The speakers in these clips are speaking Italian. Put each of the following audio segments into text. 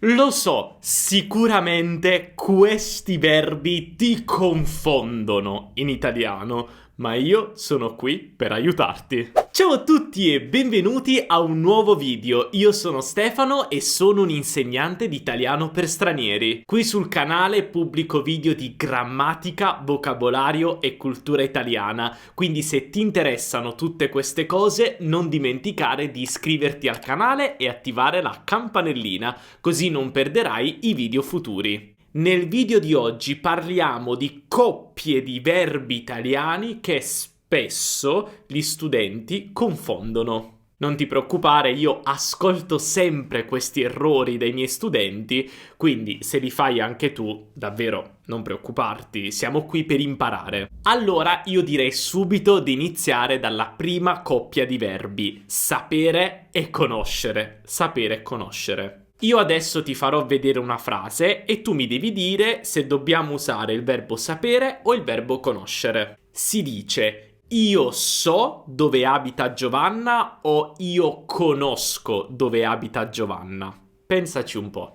Lo so, sicuramente questi verbi ti confondono in italiano, ma io sono qui per aiutarti. Ciao a tutti e benvenuti a un nuovo video. Io sono Stefano e sono un insegnante di italiano per stranieri. Qui sul canale pubblico video di grammatica, vocabolario e cultura italiana, quindi se ti interessano tutte queste cose non dimenticare di iscriverti al canale e attivare la campanellina, così non perderai i video futuri. Nel video di oggi parliamo di coppie di verbi italiani che spesso gli studenti confondono. Non ti preoccupare, io ascolto sempre questi errori dai miei studenti, quindi se li fai anche tu, davvero non preoccuparti, siamo qui per imparare. Allora io direi subito di iniziare dalla prima coppia di verbi, sapere e conoscere. Sapere e conoscere. Io adesso ti farò vedere una frase e tu mi devi dire se dobbiamo usare il verbo sapere o il verbo conoscere. Si dice io so dove abita Giovanna o io conosco dove abita Giovanna. Pensaci un po'.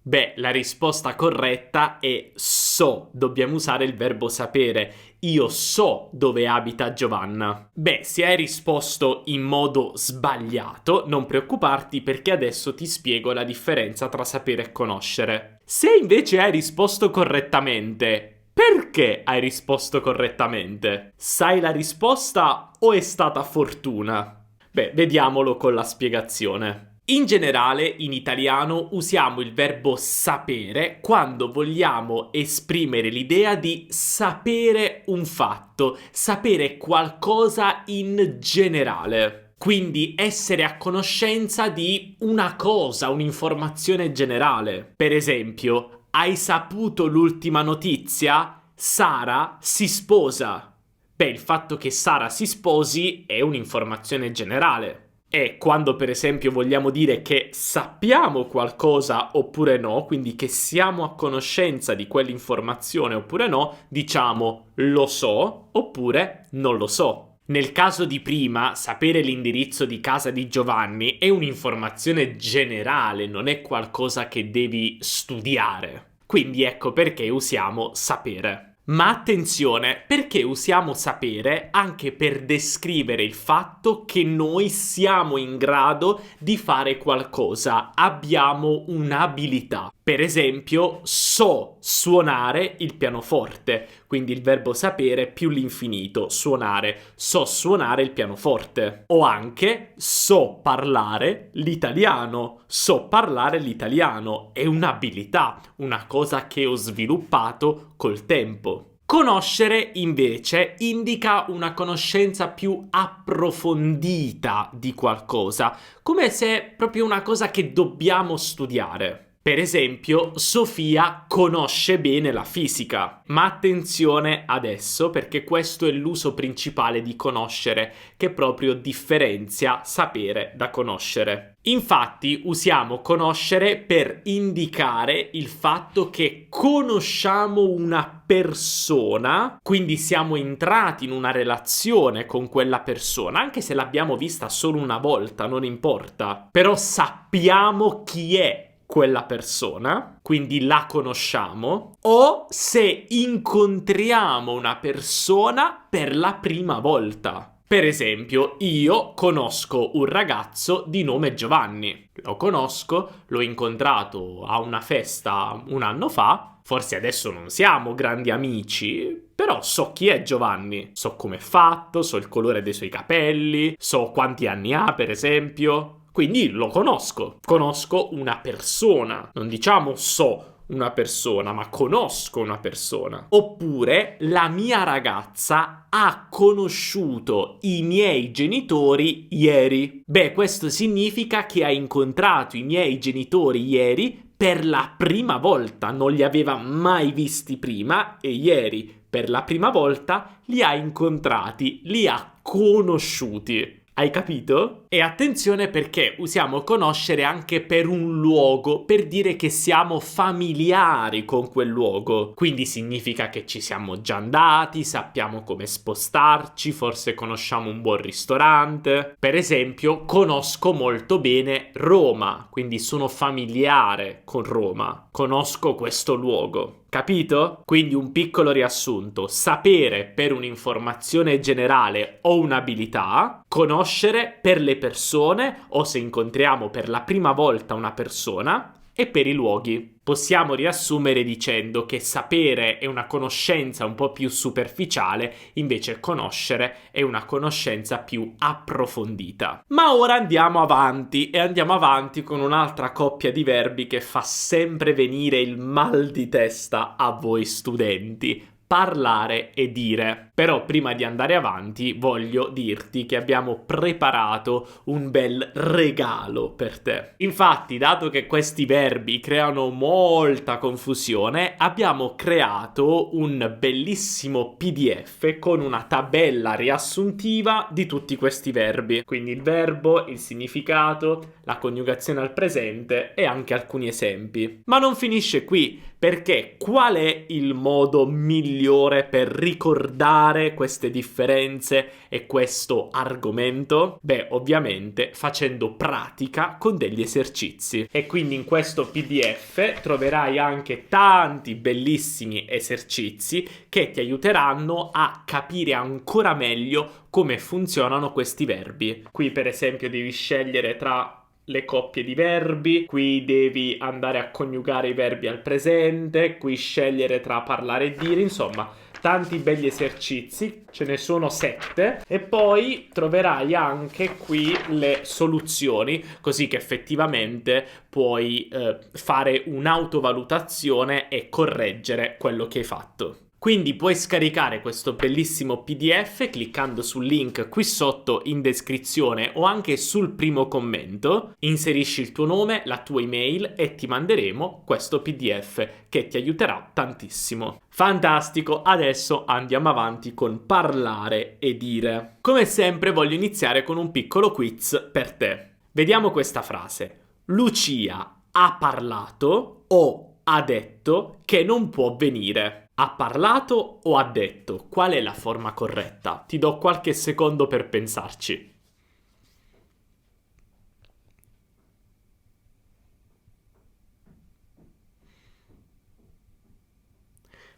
Beh, la risposta corretta è so, dobbiamo usare il verbo sapere. Io so dove abita Giovanna. Beh, se hai risposto in modo sbagliato, non preoccuparti perché adesso ti spiego la differenza tra sapere e conoscere. Se invece hai risposto correttamente, perché hai risposto correttamente? Sai la risposta o è stata fortuna? Beh, vediamolo con la spiegazione. In generale, in italiano usiamo il verbo sapere quando vogliamo esprimere l'idea di sapere un fatto, sapere qualcosa in generale. Quindi essere a conoscenza di una cosa, un'informazione generale. Per esempio, hai saputo l'ultima notizia? Sara si sposa. Beh, il fatto che Sara si sposi è un'informazione generale. E quando per esempio vogliamo dire che sappiamo qualcosa oppure no, quindi che siamo a conoscenza di quell'informazione oppure no, diciamo lo so oppure non lo so. Nel caso di prima, sapere l'indirizzo di casa di Giovanni è un'informazione generale, non è qualcosa che devi studiare. Quindi ecco perché usiamo sapere. Ma attenzione, perché usiamo sapere anche per descrivere il fatto che noi siamo in grado di fare qualcosa, abbiamo un'abilità. Per esempio, so suonare il pianoforte, quindi il verbo sapere più l'infinito, suonare. So suonare il pianoforte. O anche so parlare l'italiano. So parlare l'italiano. È un'abilità, una cosa che ho sviluppato col tempo. Conoscere, invece, indica una conoscenza più approfondita di qualcosa, come se proprio una cosa che dobbiamo studiare. Per esempio, Sofia conosce bene la fisica. Ma attenzione adesso, perché questo è l'uso principale di conoscere, che proprio differenzia sapere da conoscere. Infatti, usiamo conoscere per indicare il fatto che conosciamo una persona, quindi siamo entrati in una relazione con quella persona, anche se l'abbiamo vista solo una volta, non importa. Però sappiamo chi è quella persona, quindi la conosciamo, o se incontriamo una persona per la prima volta. Per esempio, io conosco un ragazzo di nome Giovanni. Lo conosco, l'ho incontrato a una festa un anno fa. Forse adesso non siamo grandi amici, però so chi è Giovanni. So come è fatto, so il colore dei suoi capelli, so quanti anni ha, per esempio. Quindi lo conosco. Conosco una persona. Non diciamo so una persona, ma conosco una persona. Oppure la mia ragazza ha conosciuto i miei genitori ieri. Beh, questo significa che ha incontrato i miei genitori ieri per la prima volta. Non li aveva mai visti prima e ieri, per la prima volta, li ha incontrati, li ha conosciuti. Hai capito? E attenzione perché usiamo conoscere anche per un luogo, per dire che siamo familiari con quel luogo. Quindi significa che ci siamo già andati, sappiamo come spostarci, forse conosciamo un buon ristorante. Per esempio, conosco molto bene Roma, quindi sono familiare con Roma, conosco questo luogo. Capito? Quindi un piccolo riassunto: sapere per un'informazione generale o un'abilità, conoscere per le persone o se incontriamo per la prima volta una persona, e per i luoghi. Possiamo riassumere dicendo che sapere è una conoscenza un po' più superficiale, invece conoscere è una conoscenza più approfondita. Ma ora andiamo avanti con un'altra coppia di verbi che fa sempre venire il mal di testa a voi studenti: parlare e dire. Però prima di andare avanti voglio dirti che abbiamo preparato un bel regalo per te. Infatti, dato che questi verbi creano molta confusione, abbiamo creato un bellissimo PDF con una tabella riassuntiva di tutti questi verbi. Quindi il verbo, il significato, la coniugazione al presente e anche alcuni esempi. Ma non finisce qui, perché qual è il modo migliore per ricordare queste differenze e questo argomento? Beh, ovviamente facendo pratica con degli esercizi. E quindi in questo PDF troverai anche tanti bellissimi esercizi che ti aiuteranno a capire ancora meglio come funzionano questi verbi. Qui per esempio devi scegliere tra le coppie di verbi, qui devi andare a coniugare i verbi al presente, qui scegliere tra parlare e dire, insomma, tanti belli esercizi, ce ne sono 7, e poi troverai anche qui le soluzioni, così che effettivamente puoi fare un'autovalutazione e correggere quello che hai fatto. Quindi puoi scaricare questo bellissimo PDF cliccando sul link qui sotto in descrizione o anche sul primo commento, inserisci il tuo nome, la tua email e ti manderemo questo PDF che ti aiuterà tantissimo. Fantastico, adesso andiamo avanti con parlare e dire. Come sempre voglio iniziare con un piccolo quiz per te. Vediamo questa frase: Lucia ha parlato o ha detto che non può venire. Ha parlato o ha detto? Qual è la forma corretta? Ti do qualche secondo per pensarci.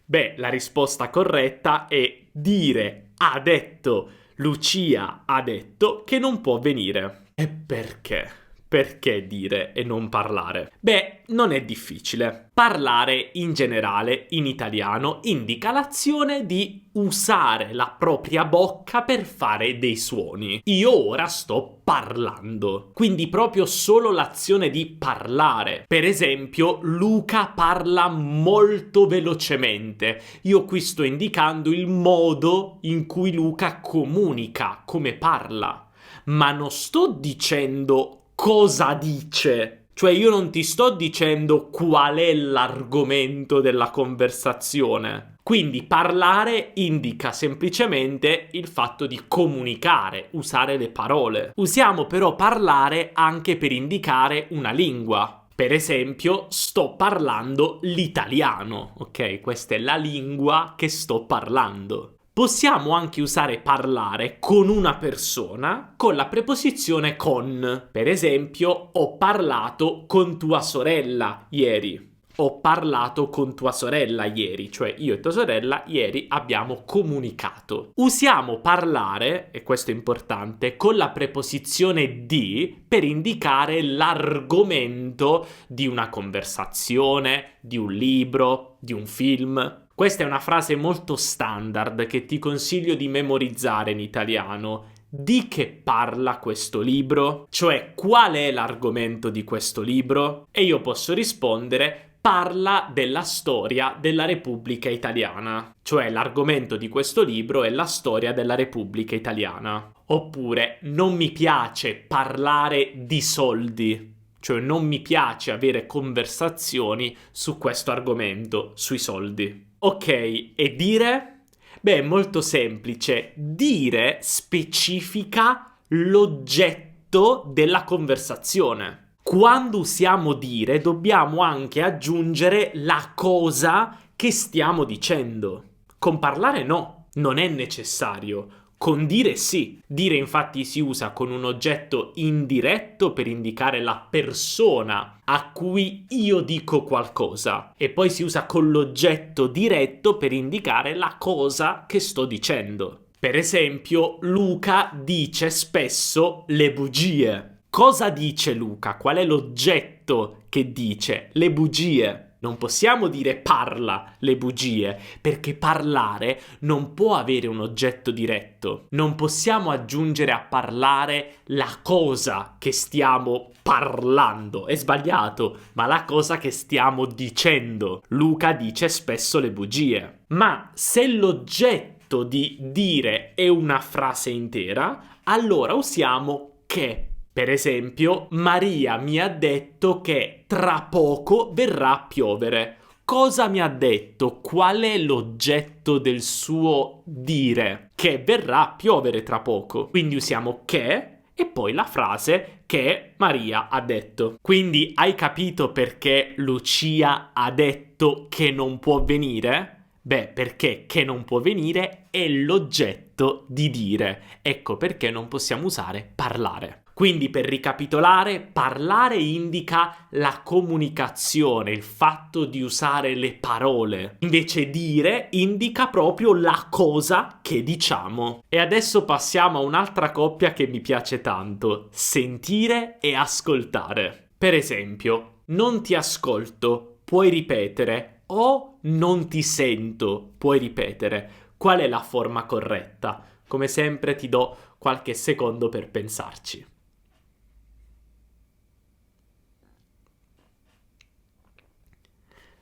Beh, la risposta corretta è dire: ha detto, Lucia ha detto che non può venire. E perché? Perché dire e non parlare? Beh, non è difficile. Parlare in generale, in italiano, indica l'azione di usare la propria bocca per fare dei suoni. Io ora sto parlando, quindi proprio solo l'azione di parlare. Per esempio, Luca parla molto velocemente. Io qui sto indicando il modo in cui Luca comunica, come parla. Ma non sto dicendo cosa dice. Cioè io non ti sto dicendo qual è l'argomento della conversazione. Quindi parlare indica semplicemente il fatto di comunicare, usare le parole. Usiamo però parlare anche per indicare una lingua. Per esempio, sto parlando l'italiano, ok? Questa è la lingua che sto parlando. Possiamo anche usare parlare con una persona con la preposizione con. Per esempio, ho parlato con tua sorella ieri. Ho parlato con tua sorella ieri, cioè io e tua sorella ieri abbiamo comunicato. Usiamo parlare, e questo è importante, con la preposizione di per indicare l'argomento di una conversazione, di un libro, di un film. Questa è una frase molto standard che ti consiglio di memorizzare in italiano. Di che parla questo libro? Cioè, qual è l'argomento di questo libro? E io posso rispondere: parla della storia della Repubblica Italiana. Cioè, l'argomento di questo libro è la storia della Repubblica Italiana. Oppure, non mi piace parlare di soldi. Cioè, non mi piace avere conversazioni su questo argomento, sui soldi. Ok, e dire? Beh, è molto semplice. Dire specifica l'oggetto della conversazione. Quando usiamo dire, dobbiamo anche aggiungere la cosa che stiamo dicendo. Con parlare no, non è necessario. Con dire sì. Dire infatti si usa con un oggetto indiretto per indicare la persona a cui io dico qualcosa e poi si usa con l'oggetto diretto per indicare la cosa che sto dicendo. Per esempio, Luca dice spesso le bugie. Cosa dice Luca? Qual è l'oggetto che dice? Le bugie. Non possiamo dire parla le bugie, perché parlare non può avere un oggetto diretto. Non possiamo aggiungere a parlare la cosa che stiamo parlando. È sbagliato, ma la cosa che stiamo dicendo. Luca dice spesso le bugie. Ma se l'oggetto di dire è una frase intera, allora usiamo che. Per esempio, Maria mi ha detto che tra poco verrà a piovere. Cosa mi ha detto? Qual è l'oggetto del suo dire? Che verrà a piovere tra poco. Quindi usiamo che e poi la frase che Maria ha detto. Quindi hai capito perché Lucia ha detto che non può venire? Beh, perché che non può venire è l'oggetto di dire. Ecco perché non possiamo usare parlare. Quindi per ricapitolare, parlare indica la comunicazione, il fatto di usare le parole. Invece dire indica proprio la cosa che diciamo. E adesso passiamo a un'altra coppia che mi piace tanto, sentire e ascoltare. Per esempio, non ti ascolto, puoi ripetere, o non ti sento, puoi ripetere. Qual è la forma corretta? Come sempre ti do qualche secondo per pensarci.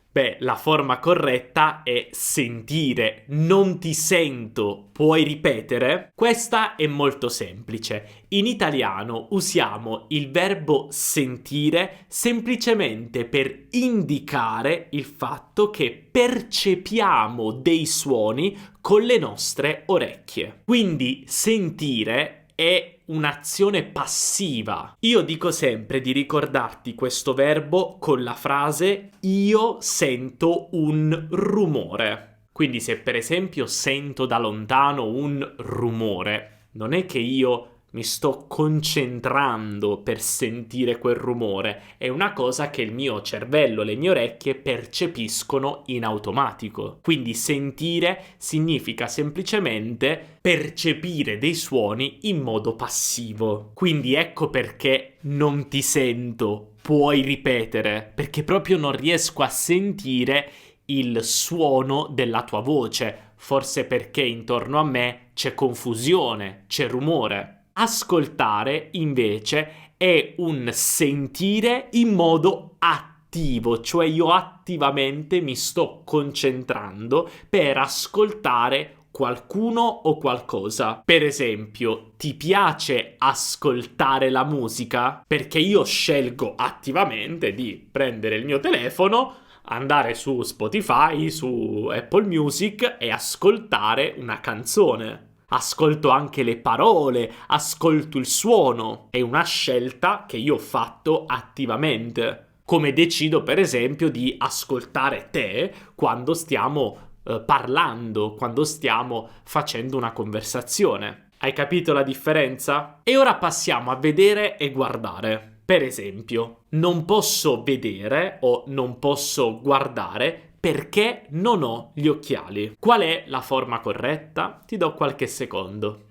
Beh, la forma corretta è sentire. Non ti sento, puoi ripetere? Questa è molto semplice. In italiano usiamo il verbo sentire semplicemente per indicare il fatto che percepiamo dei suoni con le nostre orecchie. Quindi sentire è un'azione passiva. Io dico sempre di ricordarti questo verbo con la frase io sento un rumore. Quindi se per esempio sento da lontano un rumore, non è che io mi sto concentrando per sentire quel rumore, è una cosa che il mio cervello, le mie orecchie percepiscono in automatico. Quindi sentire significa semplicemente percepire dei suoni in modo passivo. Quindi ecco perché non ti sento, puoi ripetere, perché proprio non riesco a sentire il suono della tua voce, forse perché intorno a me c'è confusione, c'è rumore. Ascoltare, invece, è un sentire in modo attivo, cioè io attivamente mi sto concentrando per ascoltare qualcuno o qualcosa. Per esempio, ti piace ascoltare la musica? Perché io scelgo attivamente di prendere il mio telefono, andare su Spotify, su Apple Music e ascoltare una canzone. Ascolto anche le parole, ascolto il suono. È una scelta che io ho fatto attivamente. Come decido, per esempio, di ascoltare te quando stiamo parlando, quando stiamo facendo una conversazione. Hai capito la differenza? E ora passiamo a vedere e guardare. Per esempio, non posso vedere o non posso guardare perché non ho gli occhiali. Qual è la forma corretta? Ti do qualche secondo.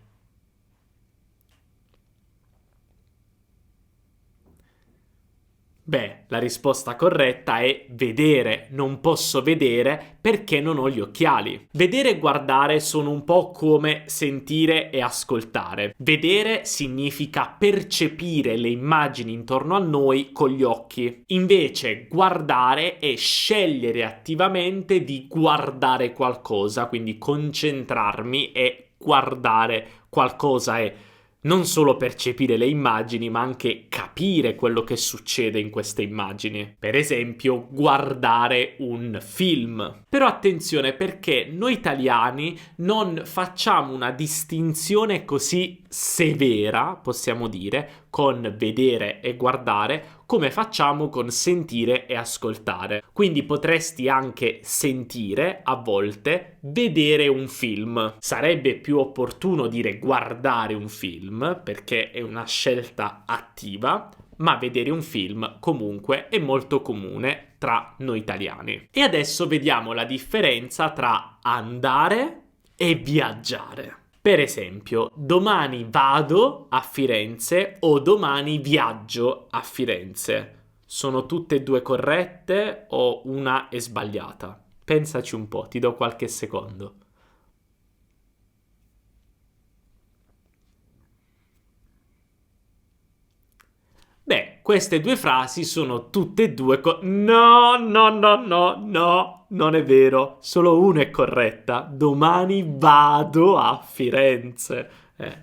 Beh, la risposta corretta è vedere. Non posso vedere perché non ho gli occhiali. Vedere e guardare sono un po' come sentire e ascoltare. Vedere significa percepire le immagini intorno a noi con gli occhi. Invece guardare è scegliere attivamente di guardare qualcosa, quindi concentrarmi e guardare qualcosa è Non solo percepire le immagini, ma anche capire quello che succede in queste immagini. Per esempio, guardare un film. Però attenzione, perché noi italiani non facciamo una distinzione così severa, possiamo dire, con vedere e guardare, come facciamo con sentire e ascoltare. Quindi potresti anche sentire, a volte, vedere un film. Sarebbe più opportuno dire guardare un film, perché è una scelta attiva, ma vedere un film comunque è molto comune tra noi italiani. E adesso vediamo la differenza tra andare e viaggiare. Per esempio, domani vado a Firenze o domani viaggio a Firenze. Sono tutte e due corrette o una è sbagliata? Pensaci un po', ti do qualche secondo. Beh, queste due frasi sono tutte e due No, non è vero. Solo una è corretta. Domani vado a Firenze.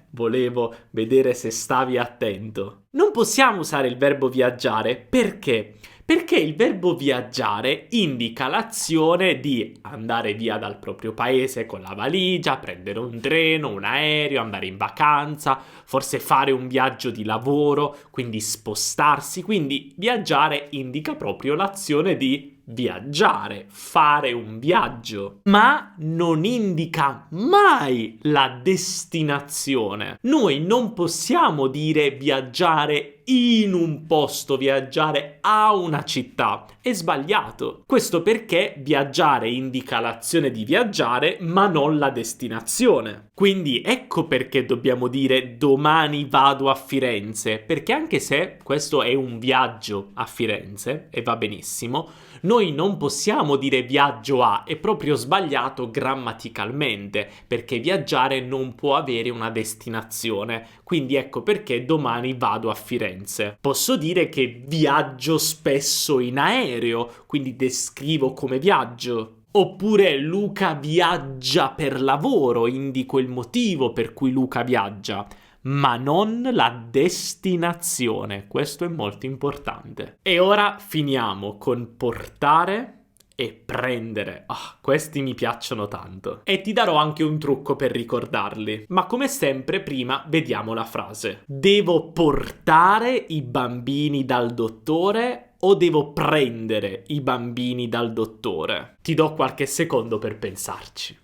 Volevo vedere se stavi attento. Non possiamo usare il verbo viaggiare. Perché? Perché il verbo viaggiare indica l'azione di andare via dal proprio paese con la valigia, prendere un treno, un aereo, andare in vacanza, forse fare un viaggio di lavoro, quindi spostarsi. Quindi viaggiare indica proprio l'azione di viaggiare, fare un viaggio, ma non indica mai la destinazione. Noi non possiamo dire viaggiare in un posto, viaggiare a una città. È sbagliato. Questo perché viaggiare indica l'azione di viaggiare, ma non la destinazione. Quindi ecco perché dobbiamo dire domani vado a Firenze, perché anche se questo è un viaggio a Firenze, e va benissimo, noi non possiamo dire viaggio a, è proprio sbagliato grammaticalmente, perché viaggiare non può avere una destinazione. Quindi ecco perché domani vado a Firenze. Posso dire che viaggio spesso in aereo, quindi descrivo come viaggio. Oppure Luca viaggia per lavoro, indico il motivo per cui Luca viaggia, ma non la destinazione. Questo è molto importante. E ora finiamo con portare e prendere. Questi mi piacciono tanto. E ti darò anche un trucco per ricordarli. Ma come sempre, prima vediamo la frase. Devo portare i bambini dal dottore o devo prendere i bambini dal dottore? Ti do qualche secondo per pensarci.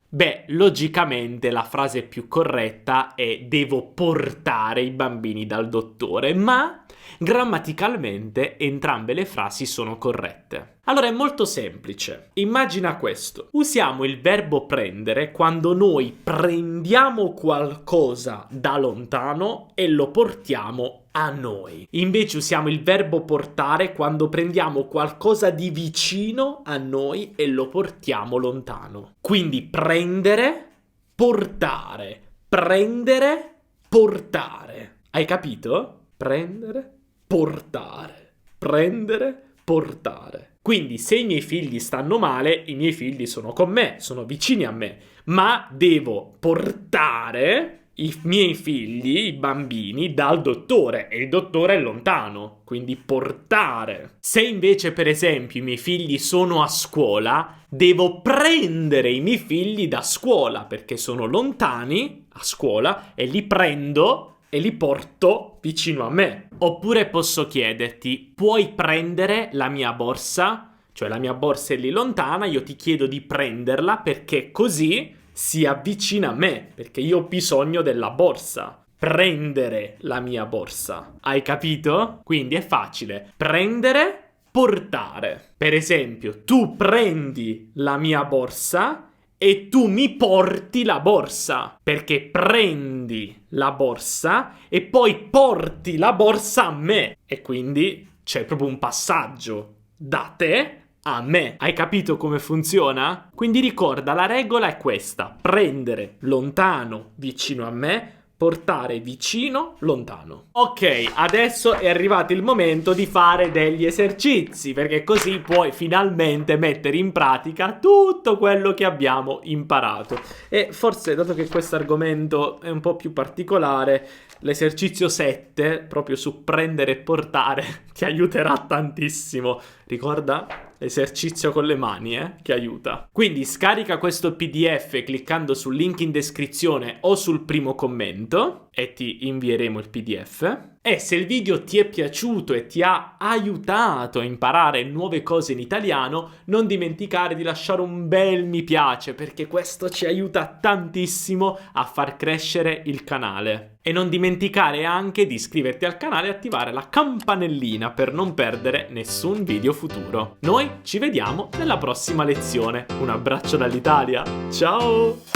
Beh, logicamente la frase più corretta è devo portare i bambini dal dottore, ma grammaticalmente entrambe le frasi sono corrette. Allora è molto semplice. Immagina questo. Usiamo il verbo prendere quando noi prendiamo qualcosa da lontano e lo portiamo a noi. Invece usiamo il verbo portare quando prendiamo qualcosa di vicino a noi e lo portiamo lontano. Quindi prendere, portare. Prendere, portare. Hai capito? Prendere, portare. Prendere, portare. Quindi se i miei figli stanno male, i miei figli sono con me, sono vicini a me, ma devo portare i miei figli, i bambini, dal dottore e il dottore è lontano, quindi portare. Se invece, per esempio, i miei figli sono a scuola, devo prendere i miei figli da scuola perché sono lontani a scuola e li prendo e li porto vicino a me. Oppure posso chiederti, puoi prendere la mia borsa? Cioè la mia borsa è lì lontana, io ti chiedo di prenderla perché così si avvicina a me, perché io ho bisogno della borsa. Prendere la mia borsa. Hai capito? Quindi è facile. Prendere, portare. Per esempio, tu prendi la mia borsa e tu mi porti la borsa, perché prendi la borsa e poi porti la borsa a me e quindi c'è proprio un passaggio da te a me. Hai capito come funziona? Quindi ricorda, la regola è questa: prendere lontano vicino a me, portare vicino, lontano. Ok, adesso è arrivato il momento di fare degli esercizi, perché così puoi finalmente mettere in pratica tutto quello che abbiamo imparato. E forse, dato che questo argomento è un po' più particolare, l'esercizio 7, proprio su prendere e portare, ti aiuterà tantissimo. Ricorda? L'esercizio con le mani, che aiuta. Quindi scarica questo PDF cliccando sul link in descrizione o sul primo commento e ti invieremo il PDF. E se il video ti è piaciuto e ti ha aiutato a imparare nuove cose in italiano, non dimenticare di lasciare un bel mi piace, perché questo ci aiuta tantissimo a far crescere il canale. E non dimenticare anche di iscriverti al canale e attivare la campanellina per non perdere nessun video futuro. Noi ci vediamo nella prossima lezione. Un abbraccio dall'Italia. Ciao!